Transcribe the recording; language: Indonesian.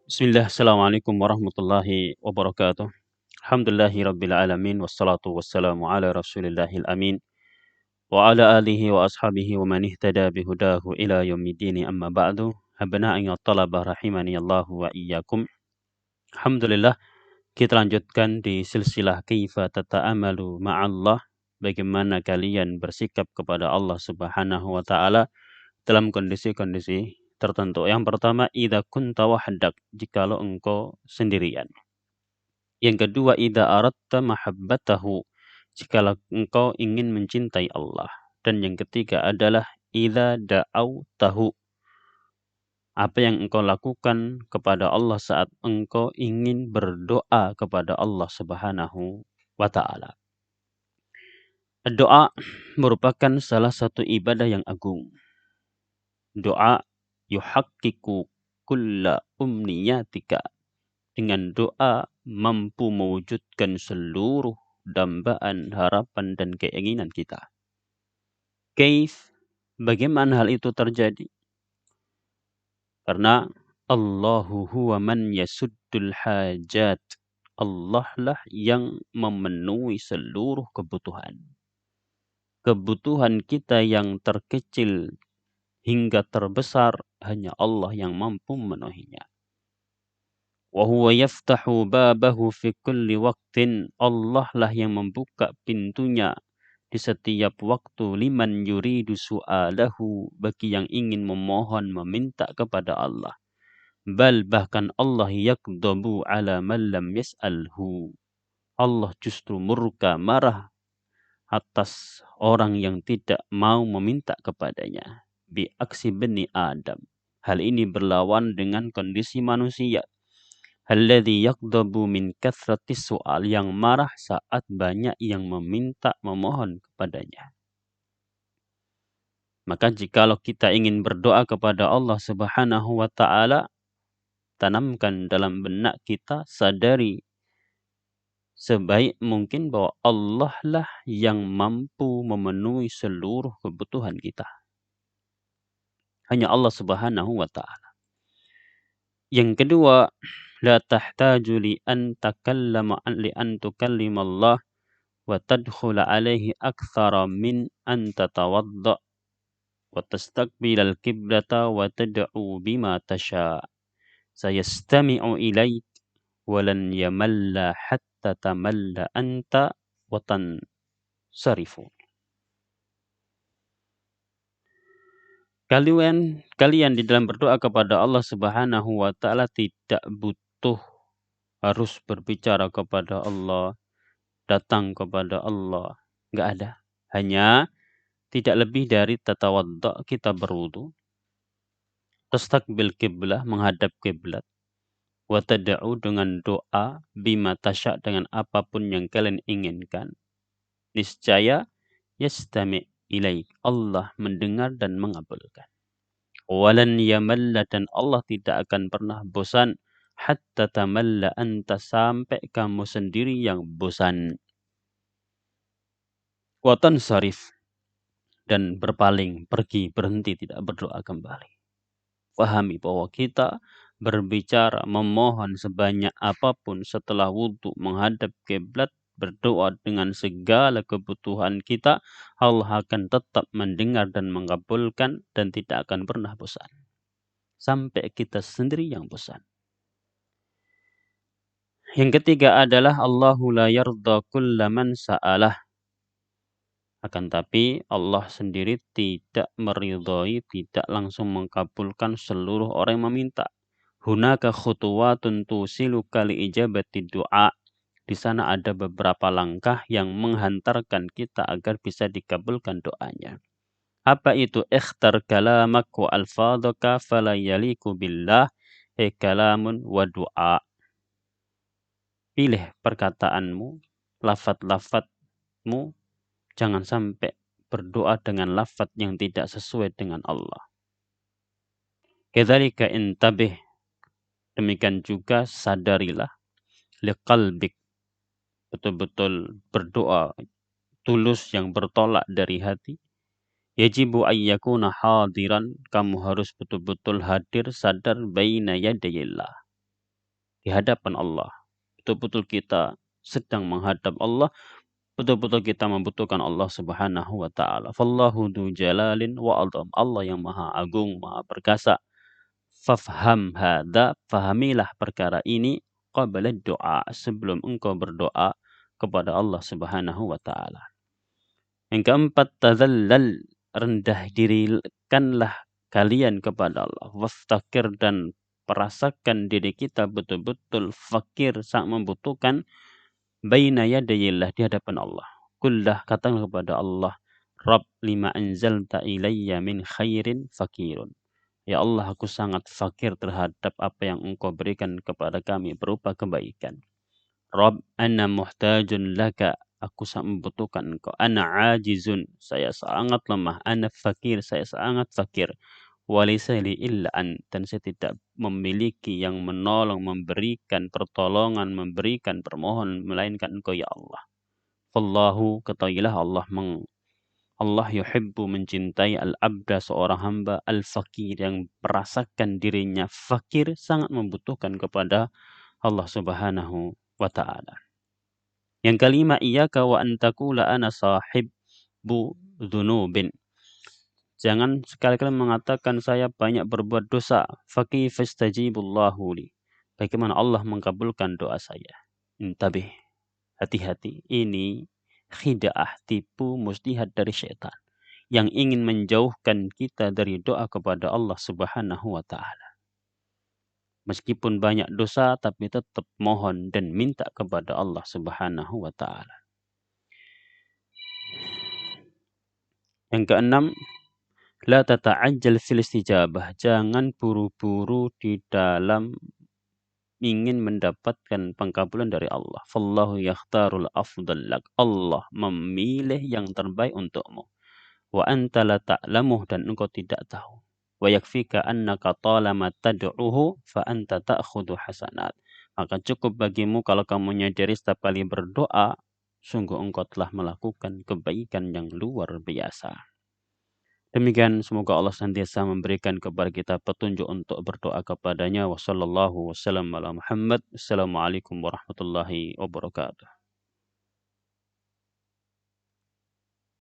Bismillah, Assalamualaikum warahmatullahi wabarakatuh. Alhamdulillahi rabbil alamin, wassalatu wassalamu ala rasulillahil amin, wa ala alihi wa ashabihi wa man ihtada bihudahu ila yaumiddini amma ba'du. Abna'i at-talabah rahimani Allah wa iyyakum. Alhamdulillah, kita lanjutkan di silsilah Kaifa Tata'amalu Ma'allah. Bagaimana kalian bersikap kepada Allah Subhanahu wa taala dalam kondisi-kondisi tertentu. Yang pertama, idza kunta wahdak, jikalau engkau sendirian. Yang kedua, idza aratta mahabbatahu, jikalau engkau ingin mencintai Allah. Dan yang ketiga adalah idza da'autahu, apa yang engkau lakukan kepada Allah saat engkau ingin berdoa kepada Allah Subhanahu wa taala. Doa merupakan salah satu ibadah yang agung. Doa yuhaqqiqu kulla umniyatika. Dengan doa mampu mewujudkan seluruh dambaan, harapan, dan keinginan kita. Kaif, bagaimana hal itu terjadi? Karena Allahu huwa man yasuddul hajat. Allah lah yang memenuhi seluruh kebutuhan. Kebutuhan kita yang terkecil hingga terbesar, hanya Allah yang mampu memenuhinya. وَهُوَ يَفْتَحُ بَابَهُ فِي كُلِّ وَقْتٍ. Allah lah yang membuka pintunya di setiap waktu. Liman yuridu su'alahu, bagi yang ingin memohon, meminta kepada Allah. Bal, bahkan Allah yakdabu ala man lam yas'alhu. Allah justru murka, marah atas orang yang tidak mau meminta kepadanya. Bi aksi bani Adam. Hal ini berlawan dengan kondisi manusia. Alladzi yaqdabu min kathratis su'al, yang marah saat banyak yang meminta, memohon kepadanya. Maka jikalau kita ingin berdoa kepada Allah Subhanahu wa taala, tanamkan dalam benak kita, sadari sebaik mungkin bahwa Allah lah yang mampu memenuhi seluruh kebutuhan kita. Hanya Allah Subhanahu wa taala. Yang kedua, la tahtaju li an tukallima Allah wa tadkhula alaihi akthara min an tatawadda wa tastaqbil al-qiblata wa tad'u bima tasha. Sayastami'u ilaik wa lan yamalla hatta tamalla anta wa tansarifu. Kalian di dalam berdoa kepada Allah Subhanahu wa taala tidak butuh harus berbicara kepada Allah, datang kepada Allah. Enggak ada. Hanya tidak lebih dari tatawadda, kita berwudu, tastaqbil qiblah, menghadap kiblat, wa tad'u, dengan doa, bima tasya, dengan apapun yang kalian inginkan. Niscaya yastami' ilaik, Allah mendengar dan mengabulkan. Walan yamalla, dan Allah tidak akan pernah bosan, hatta tamalla anta, sampai kamu sendiri yang bosan. Wa tansarif, dan berpaling, pergi, berhenti, tidak berdoa kembali. Pahami bahwa kita berbicara, memohon sebanyak apapun setelah wudhu, menghadap kiblat, berdoa dengan segala kebutuhan kita, Allah akan tetap mendengar dan mengabulkan dan tidak akan pernah bosan. Sampai kita sendiri yang bosan. Yang ketiga adalah Allahu la yarda kulla man sa'alah. Akan tapi Allah sendiri tidak meridhai, tidak langsung mengabulkan seluruh orang yang meminta. Hunaka khutuwatun tusiluka li ijabati du'a. Di sana ada beberapa langkah yang menghantarkan kita agar bisa dikabulkan doanya. Apa itu? Ikhtar kalamak wa alfadhaka fala yaliku billah kalamun wa du'a. Pilih perkataanmu, lafaz-lafazmu, jangan sampai berdoa dengan lafaz yang tidak sesuai dengan Allah. Kadzalika intabih, demikian juga sadarilah, liqalbik, betul-betul berdoa tulus yang bertolak dari hati. Yajibu ayyakuna hadiran, kamu harus betul-betul hadir, sadar, baina yadayillah, di hadapan Allah. Betul-betul kita sedang menghadap Allah, betul-betul kita membutuhkan Allah Subhanahu wa taala. Fallahu dzu jalalin wa adham. Allah yang Maha Agung, Maha Perkasa. Fafham hadza, fahamilah perkara ini qabla doa, sebelum engkau berdoa kepada Allah Subhanahu wa taala. Yang keempat, tadzallal, rendah dirikanlah kalian kepada Allah. Waftakir, dan perasakan diri kita betul-betul fakir, sangat membutuhkan, baina yadayillah, di hadapan Allah. Kullah, katakan kepada Allah, Rabb lima anzalta ilayya min khairin fakirun. Ya Allah, aku sangat fakir terhadap apa yang engkau berikan kepada kami berupa kebaikan. Rabb, ana muhtajun laka, aku sangat membutuhkan engkau. Ana ajizun, saya sangat lemah. Ana fakir, saya sangat fakir. Walaysa li illa an, dan saya tidak memiliki yang menolong, memberikan pertolongan, memberikan permohonan melainkan engkau ya Allah. Fallahu, ketahuilah Allah yuhibbu, mencintai, al-abda, seorang hamba, al-fakir, yang merasakan dirinya fakir, sangat membutuhkan kepada Allah Subhanahu wa ta'ala. Yang kelima, iyyaka wa an taqula ana sahibbu dzunubin. Jangan sekali-kali mengatakan saya banyak berbuat dosa. Fakaifa yastajibullahu li. Bagaimana Allah mengabulkan doa saya? Intabih, hati-hati. Ini khida'ah, tipu muslihat dari syaitan yang ingin menjauhkan kita dari doa kepada Allah Subhanahu wa taala. Meskipun banyak dosa, tapi tetap mohon dan minta kepada Allah Subhanahu wa taala. Yang keenam, la tata'ajjal fil istijabah. Jangan buru-buru di dalam ingin mendapatkan pengkabulan dari Allah. Fallahu yakhtarul afdal lak. Allah memilih yang terbaik untukmu. Wa anta la ta'lamuh, dan engkau tidak tahu. Wa yakfika annaka talama tad'uhu fa anta ta'khudhu hasanat. Maka cukup bagimu kalau kamu nyadari setiap kali berdoa, sungguh engkau telah melakukan kebaikan yang luar biasa. Demikian, semoga Allah senantiasa memberikan kepada kita petunjuk untuk berdoa kepadanya. Wassallallahu wasallam ala Muhammad. Assalamualaikum warahmatullahi wabarakatuh.